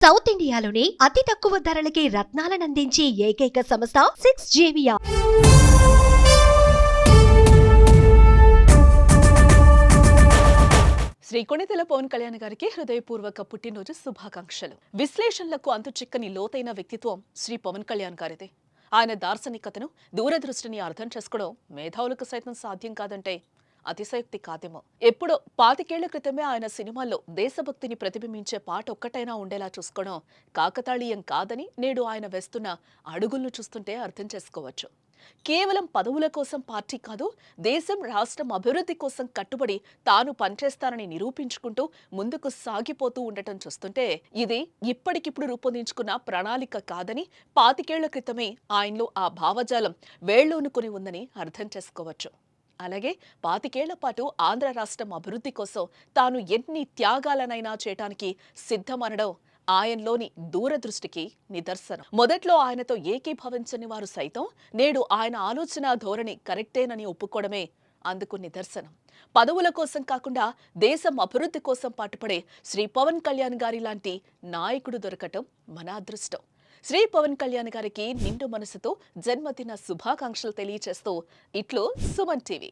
South ఇండియాలోని అతి తక్కువ ధరలకి రత్నాలనందించే ఏకైక సంస్థ 6JVR. శ్రీ కొణిదెల పవన్ కళ్యాణ్ గారికి హృదయపూర్వక పుట్టినరోజు శుభాకాంక్షలు. విశ్లేషణలకు అంతుచిక్కని లోతైన వ్యక్తిత్వం శ్రీ పవన్ కళ్యాణ్ గారిదే. ఆయన దార్శనికతను, దూరదృష్టిని అర్థం చేసుకోవడం మేధావులకు సైతం సాధ్యం కాదంటే అతిశయోక్తి కాదేమో. ఎప్పుడో 25 ఏళ్ల క్రితమే ఆయన సినిమాల్లో దేశభక్తిని ప్రతిబింబించే పాట ఒక్కటైనా ఉండేలా చూసుకోవడం కాకతాళీయం కాదని నేడు ఆయన వేస్తున్న అడుగులను చూస్తుంటే అర్థం చేసుకోవచ్చు. కేవలం పదవుల కోసం పార్టీ కాదు, దేశం రాష్ట్రం అభివృద్ధి కోసం కట్టుబడి తాను పనిచేస్తానని నిరూపించుకుంటూ ముందుకు సాగిపోతూ ఉండటం చూస్తుంటే ఇది ఇప్పటికిప్పుడు రూపొందించుకున్న ప్రణాళిక కాదని 25 ఏళ్ల క్రితమే ఆయనలో ఆ భావజాలం వేళ్లూనుకుని ఉందని అర్థం చేసుకోవచ్చు. అలాగే 25 ఏళ్ల పాటు ఆంధ్ర రాష్ట్రం అభివృద్ధి కోసం తాను ఎన్ని త్యాగాలనైనా చేయటానికి సిద్ధమనడం ఆయనలోని దూరదృష్టికి నిదర్శనం. మొదట్లో ఆయనతో ఏకీభవించని వారు సైతం నేడు ఆయన ఆలోచన ధోరణి కరెక్టేనని ఒప్పుకోవడమే అందుకు నిదర్శనం. పదవుల కోసం కాకుండా దేశం అభివృద్ధి కోసం పాటుపడే శ్రీ పవన్ కళ్యాణ్ గారి లాంటి నాయకుడు దొరకటం మన అదృష్టం. శ్రీ పవన్ కళ్యాణ్ గారికి నిండు మనసుతో జన్మదిన శుభాకాంక్షలు తెలియచేస్తూ ఇట్లు సుమన్ టీవీ.